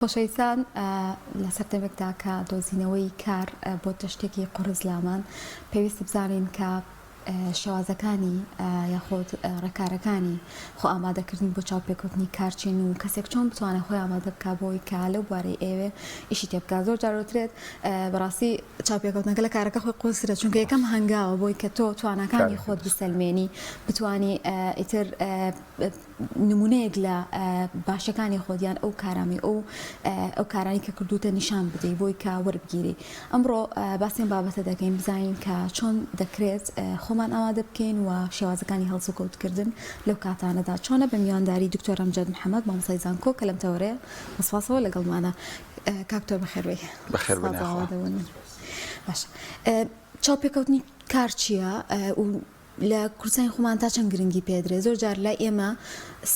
خۆشەویستان لە سەردەمێکدا کە دۆزینەوەی کار بۆ تشتێکی قورزلامان پێویست بزانین کە شێوازەکانی یاخۆت ڕێکارەکانی خۆ ئامادەکردن بۆ چاوپێکەوتنی کارچین و کەسێک چۆن بتوانێت خۆی ئامادە بکات بۆی کە لەو بوارەی ئێوێ ئیشی تێبکە. زۆر جاروترێت بەڕاستی چاوپێکەوتنەکە لە کارەکە خۆی قورسرە، چونکە یەکەم هەنگاوە بۆی کە تۆ توانەکانی خۆت بسەلمێنی بتانی ئیتر نمونەیەک لە باشەکانی خۆدیان ئەو کارامی ئەو کارانی کە کردوتە نیشان بدەیت بۆی کە وەربگیری. ئەمڕۆ باسێن بابەتە دەکەین بزانین کە چۆن دەکرێت خۆمان ئامادە بکەین و شێوازەکانی هەڵسوکەوتکردن لەو کاتانەدا چۆنە بە میوانداری دکتۆر ئەمجەد محەممەد مامۆستای زانکۆ کە لەم تەوەرەیە وەسپاسەوە لەگەڵمانە. کاکتۆر بەخێربێ. بەخێر باش. چاوپێکەوتنی کار چییە و لە کورسانی خۆمان تا چەند گرنگی پێدرێ؟ زۆر جار لای ئێمە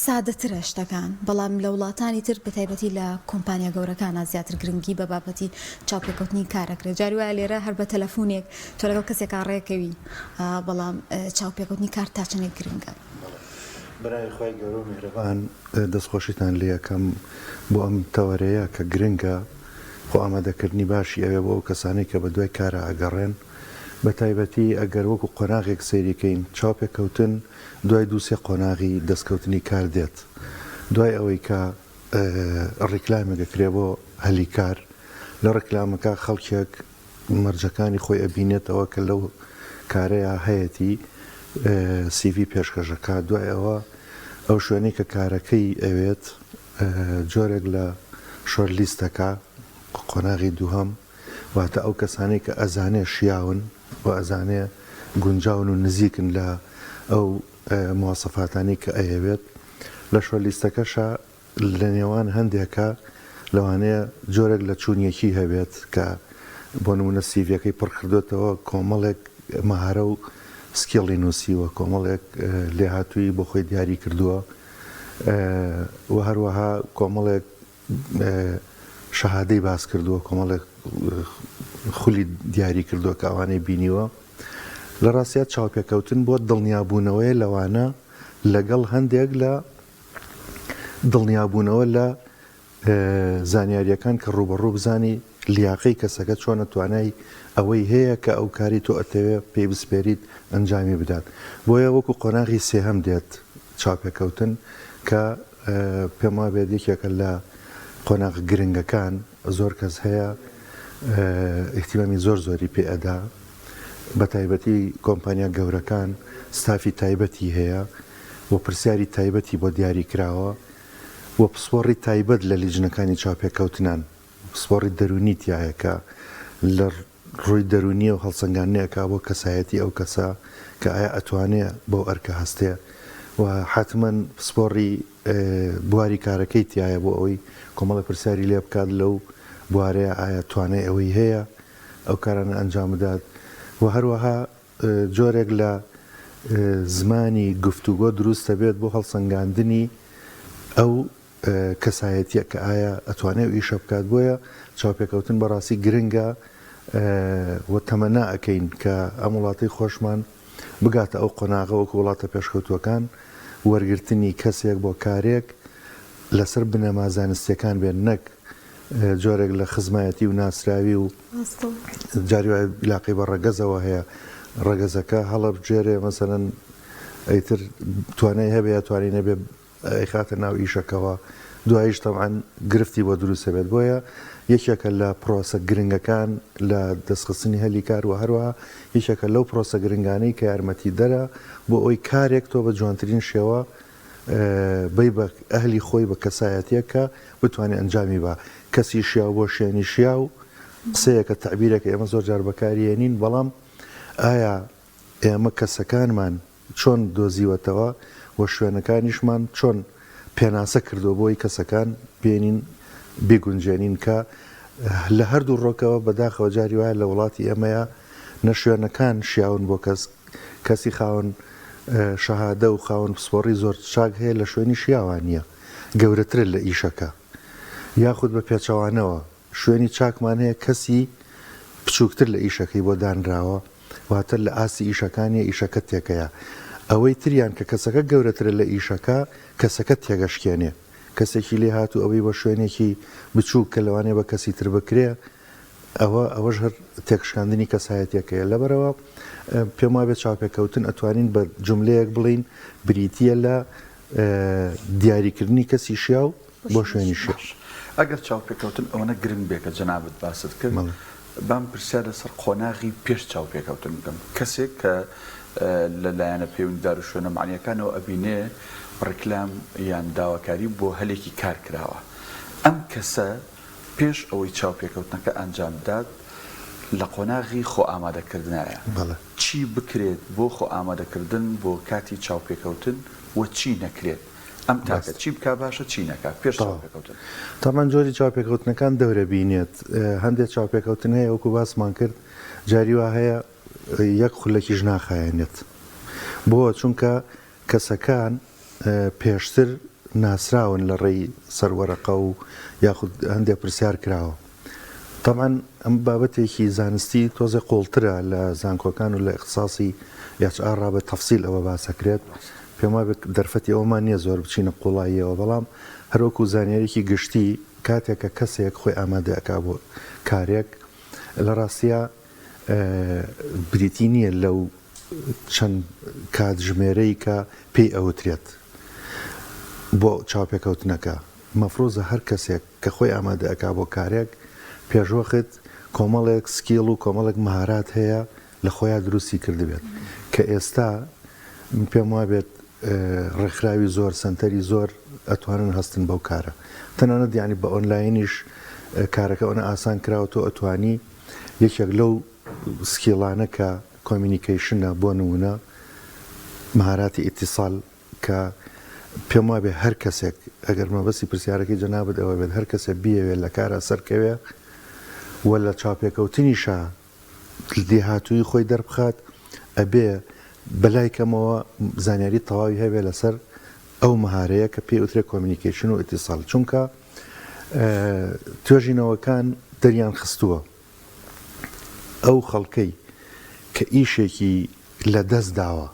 سادەترە شتەکان، بەڵام لە وڵاتانی تر بەتایبەتی لە کۆمپانیا گەورەکانە زیاتر گرنگی بە بابەتی چاوپێکەوتنی کارەکرێت. جاری وایە لێرە هەر بە تەلەفۆنێک تۆ لەگەڵ کەسێکا ڕێکەوی، بەڵام چاوپێکەوتنی کار تا چەندێک گرنگە. برای خۆی گەورە و میهرەبان دەستخۆشیتان لێ یەکەم بۆ ئەم تەوەرەیە کە گرنگە خۆ ئامادەکردنی باشی ئەوێ بۆ ئەو کەسانەی کە بە دوای کارە ئەگەڕێن، بە تایبەتی ئەگەر وەکو قۆناغێک سەیریکەین چاوپێکەوتن دوای دووسێ قۆناغی دەستکەوتنی کار دێت. دوای ئەوەی کە ڕیکلامێکەکرێ بۆ هەلی کار، لە ڕیکلامەکە خەڵکێک مەرجەکانی خۆی ئەبینێتەوە کە لەو کارەیە هەیەی CV پێشکەشەکە. دوای ئەوە ئەو شوێنەی کە کارەکەی ئەوێت جۆرێک لە شۆرلیستەکە قۆناغی دووهەم، واتە ئەو کەسانەی کە ئەزانێ شیاون و ئەزانێ گونجاون و نزیکن لە ئەو مواسەفاتانی کە ئەیەوێت لە شۆرلیستەکەشە لە نێوان هەندێکە لەوانەیە جۆرێک لە چوونیەکی هەبێت کە بۆ نمونە سیڤەکەی پڕکردوێتەوە کۆمەڵێک مەهارە و سکیڵی نووسیوە، کۆمەڵێک لێهاتووی بۆ خۆی دیاری کردووە و هەروەها کۆمەڵێک شەهادەی باس کردووە، کۆمەڵێک خولی دیاری کردووە کە ئەوانەی بینیوە. لە ڕاستیات چاوپێکەوتن بۆ دڵنیابوونەوەی لەوانە لەگەڵ هەندێک لە دڵنیابوونەوە لە زانیاریەکان کە ڕوبەڕوو بزانی لیاقەی کەسەکە چۆنە توانای ئەوەی هەیە کە ئەو کاری تۆ ئەتەوێ پێی بسپێریت ئەنجامی بدات. بۆیە وەکو قۆناغی سێهەم دێت چاوپێکەوتن کە پێم وا بێت یەکێکە لە قۆناغ گرنگەکان زۆر کەس هەیە ئیحتیمامی زۆری پێ ئەدا، بە تایبەتی کۆمپانیا گەورەکان ستافی تایبەتی هەیە و پرسیاری تایبەتی بۆ دیاری کراوە و پسپۆڕی تایبەت لە لیژنەکانی چاوپێکەوتنان، پسپۆڕی دەرونی تایە کە لە ڕووی دەرونیە و هەڵسەنگانەیەکا بۆ کەسایەتی ئەو کەسە کە ئایا ئەتوانێ بۆ ئەرکە هەستێ و حتمما پسپۆڕی بواری کارەکەی تایە بۆ ئەوەی کۆمەڵە پرسیاری لێ بکات لەو بوارەیە ئایا توانای ئەوەی هەیە ئەو کارانە ئەنجام بدات. و هەروەها جۆرێک لە زمانی گفتوگۆ دروستە بێت بۆ هەڵسەنگاندنی ئەو کەسایەتیە کە ئایا ئەتوانێت ئیشە بکات. بۆیە چاوپێکەوتن بەڕاستی گرنگە و تەمەنا ئەەکەین کە ئەم وڵاتی خۆشمان بگاتە ئەو قۆناغە وەکو وڵاتە پێشکەوتوەکان وەرگرتنی کەسێک بۆ کارێک لەسەر بنەما زانستیەکان بێن، نەک جۆرێک لە خزمایەتی و ناسراوی و جاری علاقی بە ڕەگەزەوە هەیە، ڕەگەزەکە هەڵە بجێرێ مەسەلەن ئەیتر توانای هەبێ توانی نەبێ ئەیخاتە ناو ئیشەکەەوە، دواییش تەمعەن گرفتی بۆ دروستە بێت. بۆیە یەکێکە لە پرۆسە گرنگەکان لە دەستخستنی هەلی کار و هەروەها یەکێکە لەو پرۆسە گرنگانەی کە یارمەتی دەرە بۆ ئەوی کارێک تۆ بە جوانترین شێوە بەی بە ئەهلی خۆی بە کەسایەتێک کە بتوانێت ئەنجامی بە کەسی شیا بۆ شوێنی شیا و قسەیەکە تعبیرێکە ئێمە زۆر جار بەکارهێنین، بەڵام ئایا ئێمە کەسەکانمان چۆن دۆزیوەتەوە و شوێنەکانیشمان چۆن پێناسە کردو بۆی کەسەکان بێنین بێگونجێنین کە لە هەردوو ڕۆکەوە بەداخەوە جاری وایە لە وڵاتی ئێمەیە نە شوێنەکان شیاون بۆ کەسی خاوەن شەهادە و خاوەن پسپۆڕی زۆر چاک هەیە لە شوێنی شیاوان نییە، گەورەترە لە ئیشەکە، یاخود بە پێچەوانەوە شوێنی چاکمان هەیە کەسی بچووکتر لە ئیشەکەی بۆ دانراوە واتە لە ئاسی ئیشەکانی ئیشەکە تێکەیە. ئەوەی تریان کە کەسەکە گەورەترە لە ئیشەکە کەسەکە تێگەشکێنێ کەسێکی لێ هاتو ئەوەی بە شوێنێکی بچووک کە لەوانێ بە کەسی تر بکرێ ئەوەش هەر تێکشکاندنی کەسایەتەکەیە لەبەرەوە پێم وابێت چاوپێکەوتن ئەتوانین بە جملەیەک بڵین بریتیە لە دیاریکردنی کەسی شیاو بۆ شوێنی شێ. ئەگەر چاوپێکەوتن ئەوەنە گرنگ بێکە جەنابەت باست کرد بام پرسیار لەسەر قۆناغی پێش چاوپێکەوتن بکەم کەسێک کە لەلایەنە پەیوەندیدار و شوێنە معنیەکانەوە ئەبینێ ڕێکلام یان داواکاری بۆ هەلێکی کار کراوە ئەم کەسە پێش ئەوەی چاوپێکەوتنەکە ئەنجام بدات لە قۆناغی خۆ ئامادەکردنایە چی بکرێت بۆ خۆ ئامادەکردن بۆ کاتی چاوپێکەوتن و چی نەکرێت ئەم تاکە چی بکە باشە چی نەکە پێش چاوپێکەوتن. تامان جۆری چاوپێکەوتنەکان دەورە بینێت هەندێک چاوپێکەوتن هەیە وەکو باسمان کرد جاری وا هەیە یەک خولەکیش ناخایەنێت بۆ چونکە کەسەکان پێشتر ناسراون لە ڕێی سەروەرەقە و یاخود هەندێک پرسیار کراوە. طبعا ئەم بابەتێکی زانستی تۆزە قوڵترە لە زانکۆکان و لە اختصاصی HR بە تەفسیل ئەوە باسەکرێت پێم وابێت دەرفەتی ئەومان نییە زۆر بچینە قوڵاییەوە بەڵام هەروەکو زانیاریی گشتی کاتێکە کەسێک خۆی ئامادەکا بۆ کارێک لە ڕاستیە بریتی نییە لەو چەند کاتژمێرەی کە پێی ئەوترێت بۆ چاوپێکەوتنەکە مەفرۆزە هەر کەسێک کە خۆی ئامادەکا بۆ کارێک پێشوەخت کۆمەڵێک سکیل و کۆمەڵێک مهارات هەیە لە خۆیان دروستی کردبێت کە ئێستا پێم وابێت ڕێکخراوی زۆر سنتەری زۆر ئەتوانن هەستن بەو کارە تەنانەت یعنی بە ئۆنلاینیش کارەکە ئەوە ئاسان کراوە تۆ ئەتوانی یەکێک لەو سکیڵانە کە کۆمیونیکیشنە بۆ نمونە مهاراتی ئیتیسال کە پێم وابێ هەر کەسێک ئەگەر مەبەستی پرسیارەکەی جەنابەت ئەوە بێت هەر کەسێک بیەوێت لە کارە سەرکەوێ وە لە چاوپێکەوتنیشە دێهاتووی خۆی دەربخات ئەبێ بەلای کەمەوە زانیاری تەواوی هەبێ لەسەر ئەو مهارەیە کە پێی وترێ کۆمیونیکیشن و ئیتیسال چونکە توێژینەوەکان دەریان خستووە ئەو خەڵکەی کە ئیشێکی لە دەست داوە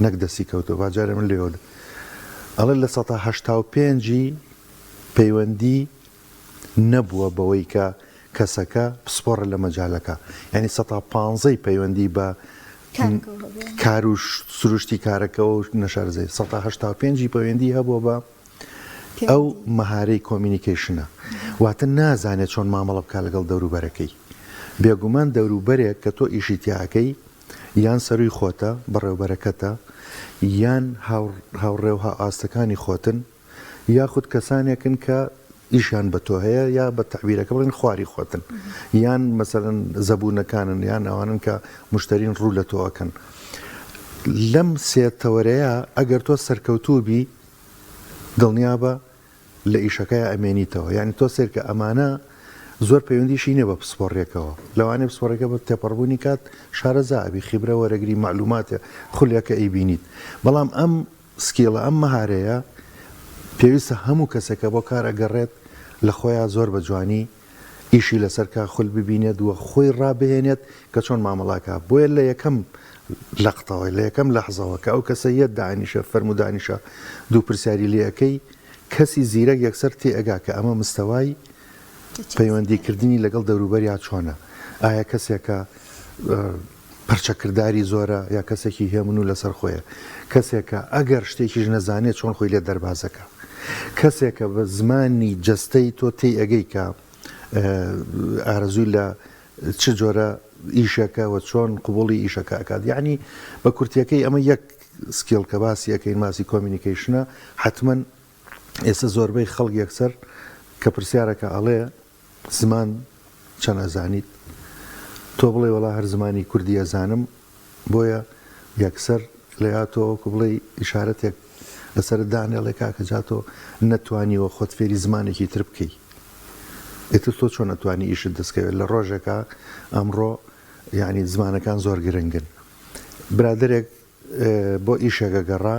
نەک دەستی کەوتەوە باجارە من لێوە ئەڵێ لە 1985 پەیوەندی نەبووە بەوەی کە کەسەکە پسپۆڕە لە مەجالەکە یعنی 115 پەیوەندی بە کار و سروشتی کارەکە و نەشارزەی 185 پەیوەندی هەبووە بە ئەو مەهارەی کۆمیونیکیشنە واتە نازانێت چۆن مامەڵە بکات لەگەڵ دەوروبەرەکەی بێگومان دەوروبەرێک کە تۆ ئیشی تیاکەی یان سەروی خۆتە بەڕێوبەرەکەتە یان هاوڕێ و ئاستەکانی خۆتن یاخود کەسانێکن کە ئیشیان بە تۆ هەیە یا بە تەعبیرەکە بڵێن خواری خۆتن یان مەسەرەن زەبوونەکانن یان ئەوانن کە مشترین ڕوو لە تۆەکەن لەم سێتەوەرەیە ئەگەر تۆ سەرکەوتوبی دڵنیابە لە ئیشەکەی ئەمێنیتەوە یعنی تۆ سێرکە ئەمانە زۆر پەیوەندیشی نیە بە پسپۆڕێکەوە لەوانێ پسپۆڕەکە بە تێپەڕبوونی کات شارەزابی خیبرە وەرەگری معلوماتە خولەکە ئەیبینیت بەڵام ئەم سکیڵە ئەم مەهارەیە پێویستە هەموو کەسێکە بۆ کار ئەگەڕێت لە خۆیان زۆر بە جوانی ئیشی لەسەرکە خول ببینێت وە خۆی ڕابهێنێت کە چۆن مامەڵاکە بۆیە لە یەکەم لەقتەوەی لە یەکەم لەحزەوە کە ئەو کەسە یەت دانیشە فەرمودانیشە دوو پرسیاری لێەکەی کەسی زیرەک یەکسەر تێئەگا کە ئەمە مستەوای پەیوەندیکردنی لەگەڵ دەوروبەریا چۆنە ئایا کەسێکە پەرچەکردداری زۆرە یا کەسێکی هێمن و لەسەر خۆیە کەسێکە ئەگەر شتێکیش نەزانێت چۆن خۆی لێ دەربازەکە کەسێکە بە زمانی جەستەی تۆ تێی ئەگەی کە ئارەزووی لە چ جۆرە ئیشەکە و چۆن قوبوڵی ئیشەکە ئەکات یعنی بە کورتیەکەی ئەمە یەک سکیڵ کە باسی ئەەکەین ماسی کۆمیونیکیشنە حتمما ئێستا زۆربەی خەڵک یەکسەر کە پرسیارەکە ئەڵێ زمان چەند ئەزانیت تۆ بڵێ وەڵا هەر زمانی کوردی ئەزانم بۆیە یەکسەر لە یاتۆوەکو بڵێ ئیشارەتێک لەسەر دانێڵێ کاکە جاتۆ نەتوانیەوە خۆت فێری زمانێکی تر بکەی ئێتر تۆ چۆن نەتوانی ئیشت دەستکەوێت لە ڕۆژێکە ئەمڕۆ یعنی زمانەکان زۆر گرنگن برادرێک بۆ ئیشێکە گەڕا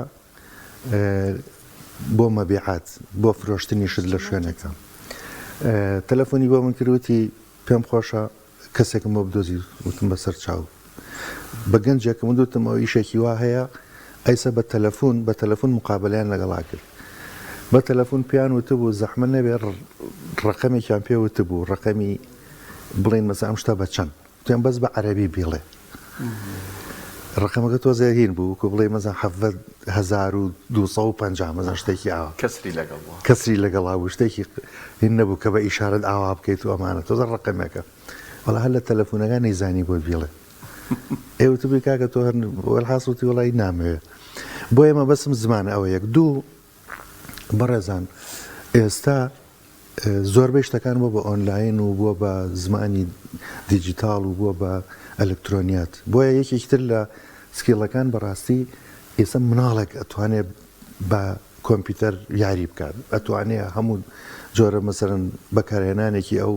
بۆ مەبیعات بۆ فرۆشتنی شت لە شوێنەکە تەلەفۆنی بۆ من کردوتی پێم خۆشە کەسێکم بۆ بدۆزی وتم بەسەر چاو بە گەنجێکم وتم ئەو ئیشێکی وا هەیە ئەیسە بە تەلەفۆن مقابلەیان لەگەڵا کرد بە تەلەفۆن پیان وتبوو زەحمە نەبێ ڕقەمێکیان پێ وتبوو ڕقەمی بڵێن مەسا ئەم شتە بە چەند توێن بەس بە عەرەبی بڵێ ڕقەمەکە تۆزە هین بوو کە بڵێ مەزان 1250 مەزان شتێکی ئاوا کەسری لەگەڵا بوو شتێکی هین نەبوو کە بە ئیشارەت ئاوا بکەیت و ئەمانە تۆزە ڕقەمێکە وەڵا هەر لە تەلەفۆنەکە نەیزانی بۆ بیڵێ ئێوتبی کاکە تۆ هەر وەڵحاسوتی وەڵی نامەوێ بۆ ئێمە بەسم زمان ئەوە یەک دوو بەڕێزان ئێستا زۆربەی شتەکان بۆ بە ئۆنلاین و بۆ بە زمانی دیجیتال و بۆ بە ئەلکترۆنیات بۆیە یەکێکتر لە سکیڵەکان بەڕاستی ئێستا مناڵێک ئەتوانێت بە کۆمپیوتەر یاری بکات ئەتوانێت هەموو جۆرە مەسەرەن بەکارهێنانێکی ئەو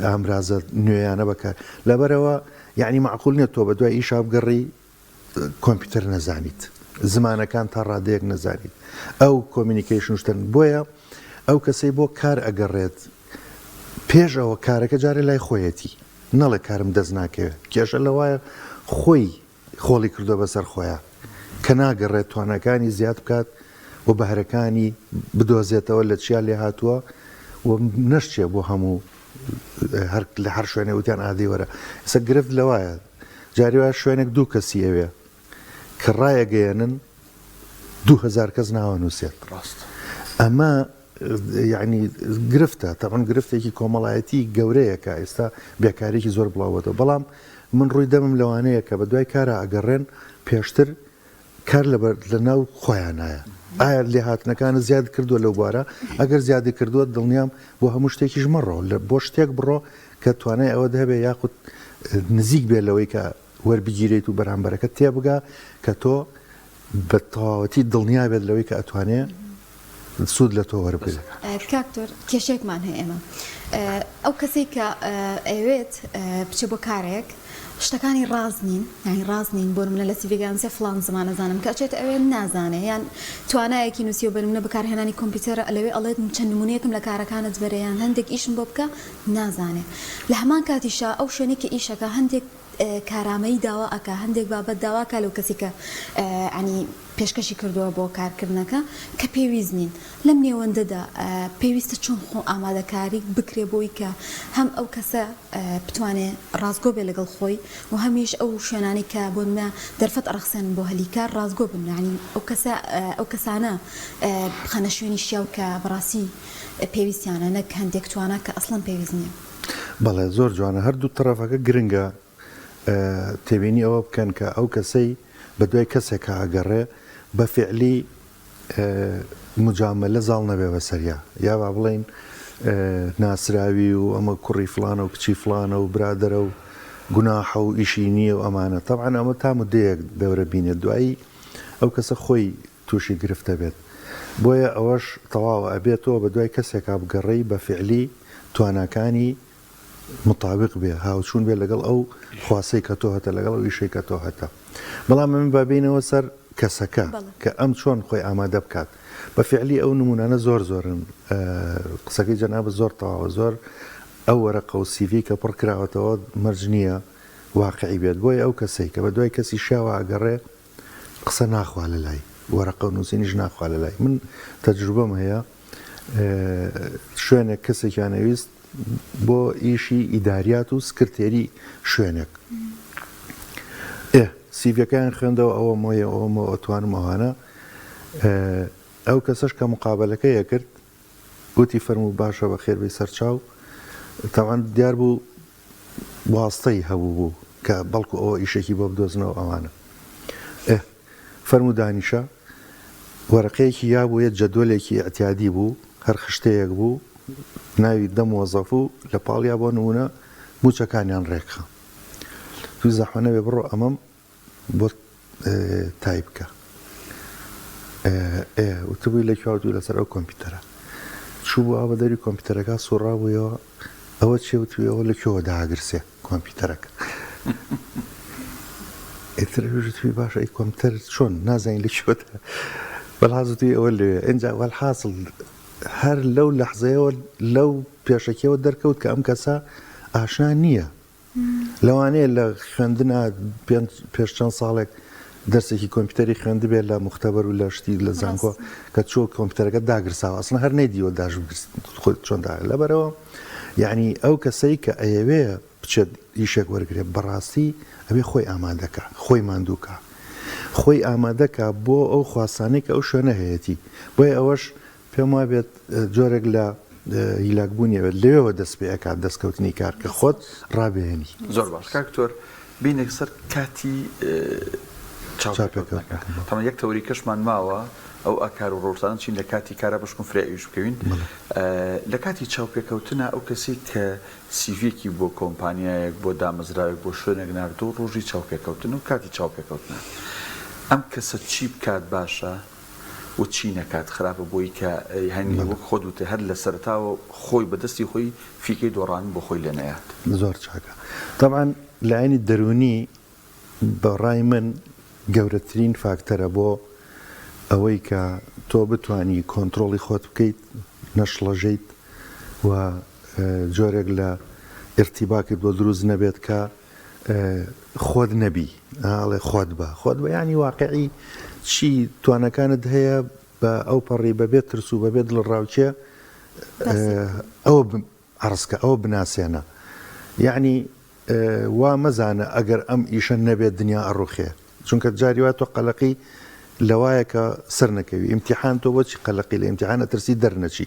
ئامرازە نوێیانە بەکار لەبەرەوە یعنی معقول نیە تۆ بە دوای ئیشا بگەڕی کۆمپیوتەر نەزانیت زمانەکان تا ڕادەیەک نەزانیت ئەو کۆمیونیکیشن شتن بۆیە ئەو کەسەی بۆ کار ئەگەڕێت پێش ئەوە کارەکە جارێ لای خۆیەتی نەڵێ کارم دەست ناکەوێت کێشە لەوایە خۆی خۆڵی کردو بەسەر خۆیان کە ناگەڕێت توانەکانی زیاد بکات و بەهرەکانی بدۆزێتەوە لە چیان لێ هاتووە و نەشتێ بۆ هەموو لە هەر شوێنێ وتیان ئادی وەرە ئێستا گرفت لەوایە جاری وایە شوێنێک دوو کەسی ئەوێ کە ڕایەگەیەنن 2000 کەس ناوە نووسێت ئەمە یعنی گرفتە تەقەن گرفتێکی کۆمەڵایەتی گەورەیە کە ئێستا بێکارێکی زۆر بڵاوەتەوە بەڵام من ڕووی دەمم لەوانەیە کە بە دوای کارە ئەگەڕێن پێشتر کار لە ناو خۆیانایە ئایا لێ هاتنەکانە زیاد کردووە لەو بوارە ئەگەر زیادی کردووە دڵنیام بۆ هەموو شتێکیش مەڕۆ بۆ شتێک بڕۆ کە توانای ئەوە دەبێ یاخود نزیک بێت لەوەی کە وەربگیرێت و بەرامبەرەکە تێبگا کە تۆ بە تەواوەتی دڵنیا بێت لەوەی کە ئەتوانێت سوود لە تۆ وەربگرێت. کاکتۆر کێشێکمان هەیە ئێمە ئەو کەسێک کە ئەوێت بچێ بۆ کارێک شتەکانی ڕاز نین یانی ڕاز نین بۆ منە لە سیڤگانسێ فلان زمانەزانم کە ئەچێت ئەوێ نازانێ یان توانایەکی نووسی و بەر منە بەکارهێنانی کۆمپیوتەرە لەوێ ئەڵێت چەند نمونەیەکم لە کارەکانت بەرەیان هەندێک ئیشم بۆ بکە نازانێ لە هەمان کاتیشا ئەو شوێنێک کە ئیشەکە هەندێک کارامەی داوا ئەکا هەندێک بابەت داواکە لەو کەسی کە ینی پێشکەشی کردووە بۆ کارکردنەکە کە پێویست نین لەم نێوەندەدا پێویستە چۆن خۆ ئامادەکاری بکرێ بۆی کە هەم ئەو کەسە بتوانێت ڕازگۆ بێ لەگەڵ خۆی و هەمیش ئەو شوێنانی کە بۆ منە دەرفەت ڕەخسێن بۆ هەلیکار ڕازگۆ بن ینی ئەو کەسانە بخەنە شوێنی شیاو کە بەڕاستی پێویستیانە نەک هەندێک توانە کە ئەسڵەن پێویست نییە. بەڵێ زۆر جوانە هەردوو تەرەفەکە گرنگە تێبینی ئەوە بکەن کە ئەو کەسەی بە دوای کەسێک ئاگەڕێ بە فعلی مجاملە زاڵ نەبێ بەسەریا یا با بڵێن ناسراوی و ئەمە کوڕی فلانە و کچی فلانە و برادرە و گوناحە و ئیشی نییە و ئەمانە تەبعەن ئەمە تا مدەیەک بێورە بینێت دوایی ئەو کەسە خۆی تووشی گرفتە بێت بۆیە ئەوەش تەواوە ئەبێتەوە بە دوای کەسێک بگەڕێی بە فعلی تواناکانی مطابق بێ هاوچوون بێ لەگەڵ ئەو خواسەی کە تۆ هەتە لەگەڵ ئەو ئیشەی کە تۆ هەتە بەڵام من بابینەوە سەر کەسەکە کە ئەم چۆن خۆی ئامادە بکات بە فعلی ئەو نمونانە زۆر زۆرن قسەکەی جەنابە زۆر تەواوە زۆر ئەو وەرەقە و سیڤی کە پڕ کراوەتەوە مەرج نییە واقعی بێت بۆیە ئەو کەسەی کە بە دوای کەسی شاوە ئەگەڕێ قسە ناخوا لە لای وەرەقە و نووسینیش ناخوا لە لای من تەجروبەم هەیە شوێنێک کەسێکیان نەویست بۆ ئیشی ئیداریات و سکرتێری شوێنێک سیڤەکەیان خوێندەوە ئەوە مۆیە ئەومە ئەتوانم ئەوانە ئەو کەسەش کە مقابلەکەیە کرد وتی فەرموو باشە بە خێربەی سەرچاو تاوان دیار بوو واستەی هەبوو بوو کە بەڵکو ئەوە ئیشێکی بۆ بدۆزنەوە ئەوانە فەرموو دانیشە وەرەقەیەکی یا بوو یەک جەدۆلێکی ئەتیادی بوو هەر خشتەیەک بوو ناوی دەم وەزەف و لە پاڵیا بۆ نمونە موچەکانیان ڕێکخە توی زەحمە نەبێ بڕۆ ئەمەم بۆ تای بکە وتبووی لە کوێوە لەسەر ئەو کۆمپیوتەرە چوو بوو ئەوە دەری کۆمپیوتەرەکە سوڕابوویەوە ئەوە چێ وتویەوە لە کوێوە داگرسێ کۆمپیوتەرەکە ئێترەویژتوی باشە ئەی کۆمپیوتەر چۆن نازانین لە کوێتە بەڵحازتوی ئەوە لێ ئەنجا وەڵحاصل هەر لەو لەحزەیەوە لەو پێشەکەوە دەرکەوت کە ئەم کەسە ئاشنا نییە لەوانەیە لە خوێندنە پێش چەند ساڵێک دەرسێکی کۆمپیوتەری خوێندە بێت لە مختبەر و لە شتی لە زانکۆ کە چۆ کۆمپیوتەرەکە داگرساوە ئەسڵ هەر نەیدیوە خۆت چۆندا لەبەرەوە یعنی ئەو کەسەی کە ئەیەوێ بچێت ئیشێک وەرگێت بەڕاستی ئەبێ خۆی ئامادەکە خۆی ماندووکە خۆی ئامادەکە بۆ ئەو خواسانەی کە ئەو شوێنە هەیەی بۆیە ئەوەش پێم وا بێت جۆرێک لە هیلاکبوونیەوێت لەوێەوە دەست پێ ئەکات دەستکەوتنی کار کە خۆت ڕابێنی زۆر باش کاکتۆر بینێک سەر کاتی چاوپێکەوتنەکە تەمە یەک تەوری کەشمان ماوە ئەو ئاکار و ڕۆژان چین لە کاتی کارە بەشکم فرێویش بکەوین لە کاتی چاوپێکەوتنە ئەو کەسی کە سیڤێکی بۆ کۆمپانیایەک بۆ دامەزراوێک بۆ شوێنێک ناردۆ ڕۆژی چاوپێکەوتن و کاتی چاوپێکەوتنە ئەم کەسە چی بکات باشە و چی نەکات خراپە بۆی کە هەنی وەک خۆ دوتە هەر لە سەرتاوە خۆی بەدەستی خۆی فیکەی دۆڕان بۆ خۆی لێ نەیات زۆر چاکە طبعا لە عینی دەرونی بەڕای من گەورەترین فاکتەرە بۆ ئەوەی کە تۆ بتانی کۆنتترۆڵی خۆت بکەیت نەشڵەژەیت و جۆرێک لە ئرتیباکت بۆ دروست نەبێت کە خۆت نەبی ئاڵێ خۆت بە ینی واقعی چی توانەکانت هەیە بە ئەو پەڕی بەبێت ترس و بەبێت لە ڕاوچێ ئەوە عرسکە ئەوە بناسیێنە یعنی وا مەزانە ئەگەر ئەم ئیشە نەبێت دنیا ئەڕوخێ چونکە جاریوات تۆ قەلەقی لەوایە کە سەر نەکەوی ئیمتیحان تۆ بۆچی قەلەقی لە ئیمتیحانە ترسی دەرنەچی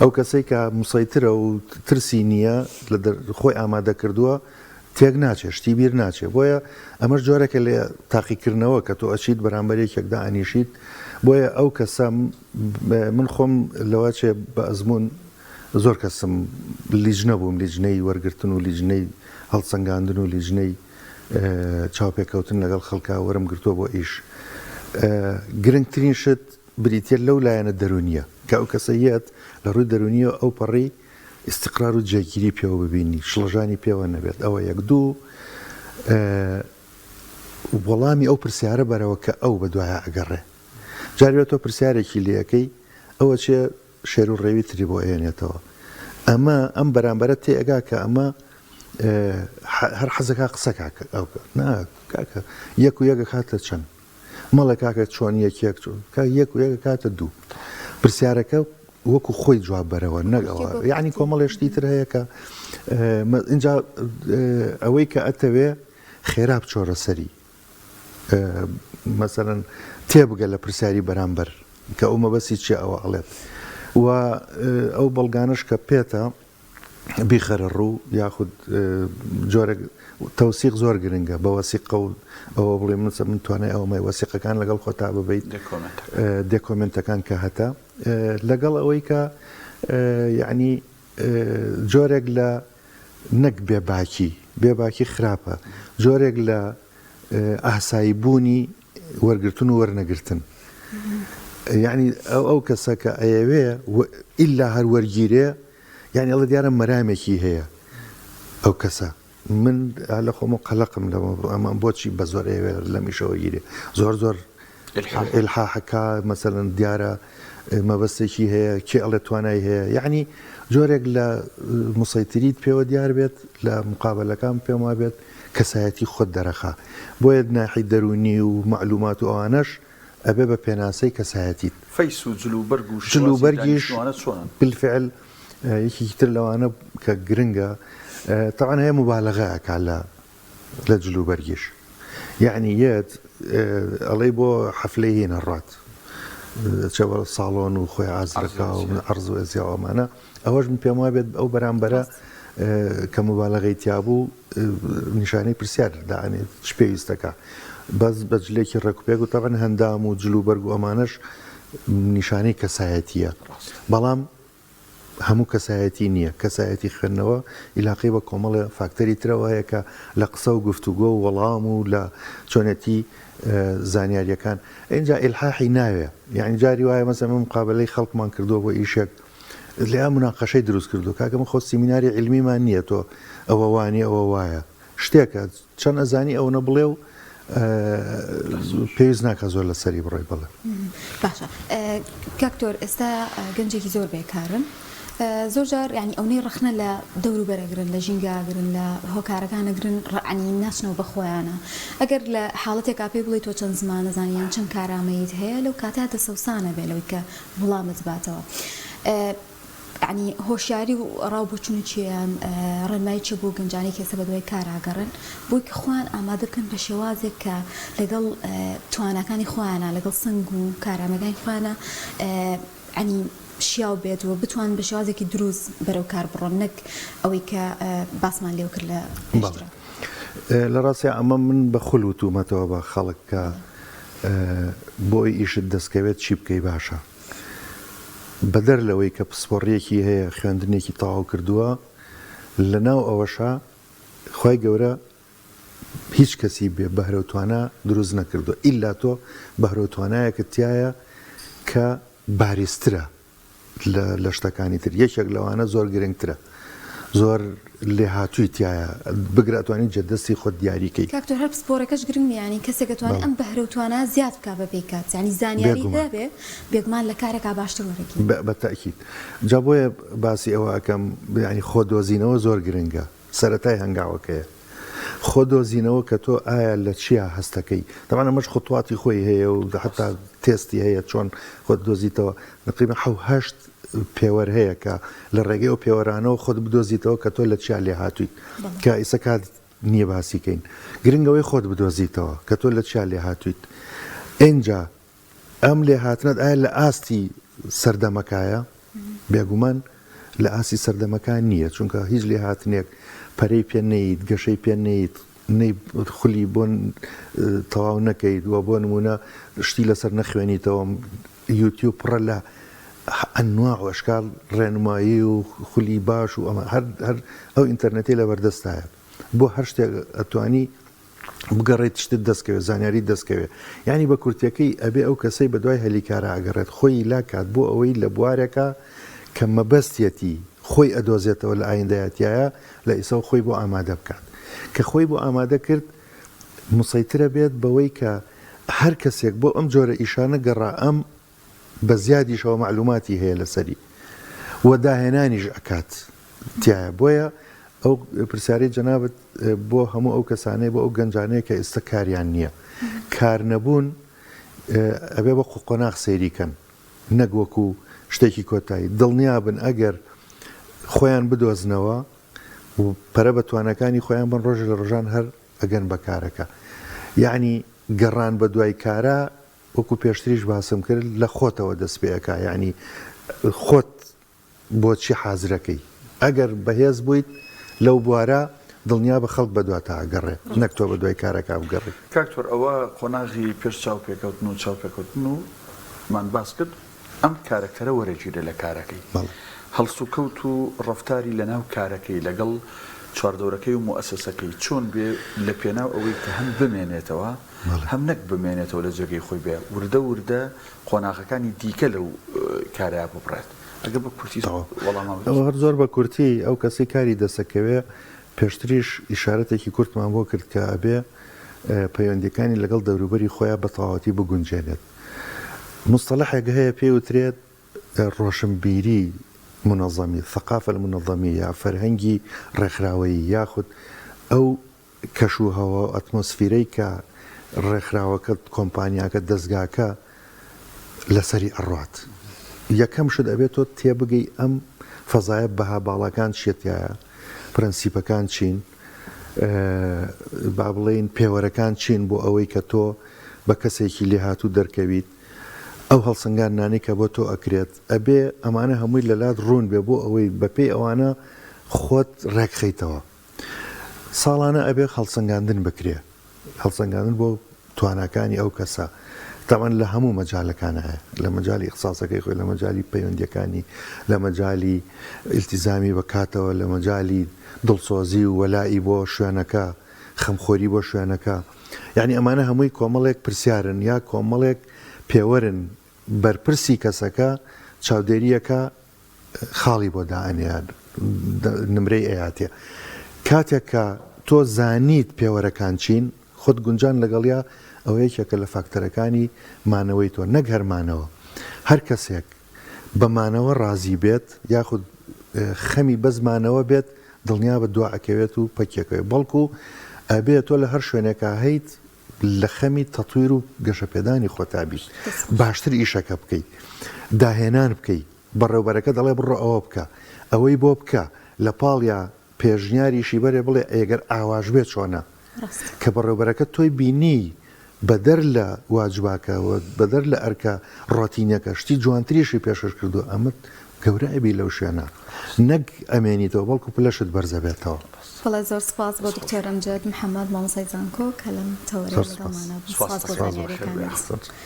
ئەو کەسەی کە موسەیترە و ترسی نییە لە خۆی ئامادە کردووە تێک ناچێت شتی بیر ناچێت بۆیە ئەمەش جۆرەکە لە تاقیکردنەوە کە تۆ ئەچیت بەرامبەرێکێکدا ئەنیشیت بۆیە ئەو کەسە من خۆم لەوە چێ بە ئەزمون زۆر کەسم لیژنە بووم لیژنەی وەرگرتن و لیژنەی هەڵسەنگاندن و لیژنەی چاوپێکەوتن لەگەڵ خەڵکا وەرم گرتووە بۆ ئیش گرنگترین شت بریتە لەو لایەنە دەرونیە کە ئەو کەسەیەت لە ڕووی دەرونیە ئەو پەڕی استقرار و جێگیری پێوە ببینی شڵەژانی پێوە نەبێت ئەوە یەک دوو وەڵامی ئەو پرسیارە بەرەوە کە ئەو بە دوایە ئەگەڕێ جاروێت تۆ پرسیارێکی لەکەی ئەوە چێ شێر و ڕێوی تری بۆ ئێنێتەوە ئەمە ئەم بەرامبەرە تێئگا کە ئەمە هەر حەزەکە قسە کاکە ئەو کاکە یەک و یەکە کاتە چەند مەڵە کاکە چۆن یەکێک چۆن یەک و یەکە کاتە دوو پرسیارەکە وەکو خۆی جواب بەرەوە نەگەوە یعنی کۆمەڵێشتی تر هەیە کە اینجا ئەوەی کە ئەتەوێ خێرا بچۆرە سەری مەسەرەن تێبگە لە پرسیاری بەرامبەر کە ئەو مەبەسی چێ ئەوە ئەڵێت و ئەو بەڵگانش کە پێتە بیخەرە ڕوو یاخود جۆرە تەوسیق زۆر گرنگە بە وەسیقە و ئەوە بڵێ من توانای ئەومای وەسیقەکان لەگەڵ خۆتا ببیت دێکۆمنتەکان کە هەتا لەگەڵ ئەوەی کە یعنی جۆرێک لە نەک بێباکی خراپە جۆرێک لە ئاسایی بوونی وەرگرتن و وەرنەگرتن یعنی ئەو کەسە کە ئەیەوێ ئیلا هەر وەرگیرێ یعنی ئەڵە دیارە مەرامێکی هەیە ئەو کەسە من لە خۆم و قەلەقم ئەمە بۆچی بە زۆر ئەوێ لە میشەوە گیرێ زۆر ئلحاحەکە مەسەرەن دیارە مەبەستێکی هەیە کێ ئەڵێ توانای هەیە یعنی جۆرێک لە موسەیتریت پێوە دیار بێت لە مقابلەکان پێم وا بێت کەسایەتی خۆت دەرەخا بۆیە ناحی دەرونی و معلومات و ئەوانەش ئەبێ بە پێناسەی کەسایەتیت فەیس و جلوبەرگیش بالفعل یەکێکی تر لەوانە کە گرنگە طبعا هەیە مبالغەیەکە لە جلوبەرگیش یعنی یەت ئەڵێ بۆ حەفلەی هێنە ڕات چەوە ساڵۆن و خۆی ئازرەکە و من عەرز و ئەزیاوەمانە ئەوەش من پێم وایە بێت ئەو بەرامبەرە کە مبالغەی تیابوو نیشانەی پرسیار دائنێت چ پێویستەکە بەس بەجلێکی ڕێکوپێک و تەبەن هەندام و جلوبەرگ و ئەمانەش نیشانەی کەسایەتیە بەڵام هەموو کەسایەتی نییە کەسایەتی خوێندنەوە ئیلاقی بە کۆمەڵە فاکتەری ترەوە هەیە کە لە قسە و گفتوگۆ و وەڵام و لە چۆنەتی زانیاریەکان اینجا ئیلحاحی ناوێ یعنی جاری وایە مەسەڵەن مقابلەی خەڵکمان کردووە بۆ ئیشێک لێ مناقەشەی دروست کردو کاکە من خۆ سیمیناری علمیمان نییە تۆ ئەوە وانی ئەوە وایە شتێکە چەند ئەزانی ئەو نەبڵێ و پێویست ناکە زۆر لە سەری بڕۆی بڵێ باشە کاکتۆر ئێستا گەنجێکی زۆر بێکارن زۆر جار ینی ئەوەی ڕخنە لە دەوروبەرەگرن لە ژینگاگرن لە هۆکارەکانەگرن ڕعنی ناچنەوە بەخۆیانە ئەگەر لە حاڵەتێکا پێ بڵێ تۆ چەند زمان نەزانیان چەند کارامەیت هەیە لەو کاتا دەسەوسانە بێ لەوەی کە وڵامت باتەوە ینی هۆشیاری و ڕاوبوچوونی چیان ڕێنمایی چێ بۆ گەنجانی کێسە بە دوای کاراگەڕن بۆی کە خۆیان ئامادەکەن بە شێوازێک کە لەگەڵ توانەکانی خۆیانە لەگەڵ سنگ و کارامەکانی خۆیانە ینی شیاو بێتەوە بتوان بە شێوازێکی دروست بەرەو کار بڕۆن نەک ئەوەی کە باسمان لێو کرد لە پێشترا لە ڕاستی ئەمە من بە خول و تومەتەوە بە خەڵک کە بۆی ئیشت دەستکەوێت چی بکەی باشە بەدەر لەوەی کە پسپۆڕیەکی هەیە خوێندنێکی تەواو کردووە لەناو ئەوەشە خی گەورە هیچ کەسی بێ بەهرەوتوانە دروست نەکردو ئیلا تۆ بەهرەوتوانایەکە تایە کە باریسترە لە شتەکانی تر یەکێک لەوانە زۆر گرنگترە زۆر لێ هاتووی تایە بگراتوانی جەدەستی خۆت دیاریکەی کاکتۆر هەر پسپۆرەکەش گرنگ ینی کەسێک دەتوانێت ئەم بەهرەوتوانە زیاد بکات بە پێکات ینی زانیاری دەبێ بێگومان لە کارێکا باشتر وەرەگی بەتەکیید جا بۆیە باسی ئەوە ئەەکەم ینی خۆ دۆزینەوە زۆر گرنگە سەرەتای هەنگاوەکەیە خۆ دۆزینەوە کە تۆ ئایا لە چیە هەستەکەی دەوان ئەمەش خۆتواتی خۆی هەیە و حتا تێستی هەیە چۆن خۆت دۆزیتەوە نەقریبا هەشت پێوەەر هەیە کە لە ڕێگەی و پێوەرانەوە خۆت بدۆزیتەوە کە تۆ لە چیا لێ هاتوویت کە ئیسە کات نییە باسیکەین گرنگەوەی خۆت بدۆزیتەوە کە تۆ لە چیا لێ هاتوویت ئینجا ئەم لێ هاتنت ئایا لە ئاستی سەردەمەکایە بێگومان لە ئاسی سەردەمەکان نییە چونکە هیچ لێ هاتنێک پەرەی پێ نەیت گەشەی پێ نەیت خولی بۆن تەواو نەکەیت وە بۆ نمونە شتی لەسەر نەخوێنیتەوە یوتیوب پڕە لە ئەنواع و ئەشکال ڕێنمایی و خولی باش و ئەمە هەر ئەو ئینتەرنێتی لە بەردەستایە بۆ هەر شتێک ئەتوانی بگەڕێت شتت دەستکەوێت زانیاری دەستکەوێت ینی بە کورتەکەی ئەبێ ئەو کەسەی بە دوای هەلیکارە ئەگەڕێت خۆی لا کات بۆ ئەوەی لە بوارێکە کە مەبەستێتی خۆی ئەدۆزێتەوە لە ئایندایەتایە لە ئیسە خۆی بۆ ئامادە بکات کە خۆی بۆ ئامادە کرد مسەیترە بێت بەوەی کە هەر کەسێک بۆ ئەم جۆرە ئیشانە گەڕا ئەم بە زیادیشەوە معلوماتی هەیە لەسەری وە داهێنانیش ئەکات تایە بۆیە ئەو پرسیاری جەنابەت بۆ هەموو ئەو کەسانەی بۆ ئەو گەنجانەیە کە ئێستا کاریان نییە کار نەبوون ئەبێ بە قۆناغ سەیریکەن نەک وەکو شتێکی کۆتایی دڵنیابن ئەگەر خۆیان بدۆزنەوە و پەرە بە توانەکانی خۆیان بن ڕۆژ لە ڕۆژان هەر ئەگەن بە کارەکە یعنی گەڕان بە دوای کارە وەکو پێشتریش باسم کرد لە خۆتەوە دەست پێەکە ینی خۆت بۆچی حازرەکەی ئەگەر بەهێز بوویت لەو بوارە دڵنیا بە خەڵک بە دواتە ئەگەڕێ نەک تۆ بە دوای کارەکە بگەڕێت کاکتۆر ئەوە قۆناغی پێش چاو پێکەوتن و چاو پێکەوتن و مان باس کرد ئەم کارەکتەرە وەرەگیرە لە کارەکەی هەڵسوکەوت و ڕەفتاری لە ناو کارەکەی لەگەڵ چواردەورەکەی و مؤسسەکەی چۆن بێ لە پێناو ئەوەی کە هەم بمێنێتەوە هەم نەک بمێنێتەوە لە جێگەی خۆی بێ وردە وردە قۆناغەکانی دیکە لەو کارەیە ببڕێت ئەگە بە کورتی ئەوە هەر زۆر بە کورتی ئەو کەسی کاری دەسەکەوێ پێشتریش ئیشارەتێکی کورتمان بۆ کرد کە ئەبێ پەیوەندیەکانی لەگەڵ دەوروبەری خۆیان بە تەواوەتی بگونجێنێت مستەلەحێک هەیە پێی وترێت ڕۆشنبیری منظەمی ثقافە المنظەمی یا فەرهەنگی ڕێکخراوەیی یاخود ئەو کەشوهەوە ئەتمۆسفیرەی کە ڕێکخراوەکە کۆمپانیاکە دەستگاکە لەسەری ئەڕات یەکەم شت ئەبێت تۆ تێبگەی ئەم فەزایە بەها باڵەکان چێتایە پرەنسیپەکان چین با بڵێن پێوەرەکان چین بۆ ئەوەی کە تۆ بە کەسێکی لێ هاتوو دەرکەویت ئەو هەڵسەنگاندانەی کە بۆ تۆ ئەکرێت ئەبێ ئەمانە هەمووی لەلات ڕوون بێ بۆ ئەوەی بەپێی ئەوانە خۆت ڕێکخەیتەوە ساڵانە ئەبێ هەڵسەنگاندن بکرێ هەڵسەنگاندن بۆ توانەکانی ئەو کەسە تاوان لە هەموو مەجالەکانە هەیە لە مەجای اختصاسەکەی خۆی لە مەجای پەیوەندیەکانی لە مەجای ئیلتیزامی بەکاتەوە لە مەجای دڵسۆزی و وەلایی بۆ شوێنەکە خەمخۆری بۆ شوێنەکە یعنی ئەمانە هەمووی کۆمەڵێک پرسیارن یا کۆمەڵێک پێوەرن بەرپرسی کەسەکە چاودێریەکە خاڵی بۆ دائنیان نمرەی ئەیاتێ کاتێک کە تۆ زانیت پێوەرەکان چین خۆت گونجان لەگەڵیا ئەو یەکێکە لە فاکتەرەکانی مانەوەی تۆ نەک هەرمانەوە هەر کەسێک بەمانەوە ڕازی بێت یاخود خەمی بەزمانەوە بێت دڵنیا بە دواعەکەوێت و پەکێکەوێت بەڵکو ئەبێت تۆ لە هەر شوێنێکە هەیت لە خەمی تەطویر و گەشەپێدانی خۆتابیت باشتر ئیشەکە بکەیت داهێنان بکەیت بەڕێوبەرەکە دەڵێ بڕۆ ئەوە بکە ئەوەی بۆ بکە لە پاڵیا پێشنیاریشی بەرێ بڵێ ئەگەر ئاواژ بێت چۆنە کە بەڕێوبەرەکە تۆی بینی بەدەر لە واجباکەوە بەدەر لە ئەرکە ڕاتینەکە شتی جوانتریشی پێشش کردو ئەمت گەورەبی لەو شوێنە نەک ئەمێنیتەوە بەڵکو پلەشت بەرزە بێتەوە. بەڵێ زۆر سپاس بۆ دکتۆر ئەمجەد محەممەد مامۆستای زانکۆ کە لەم تەوەریە لەگەڵمانە بوو. سپاس بۆ دانیاریەکانت.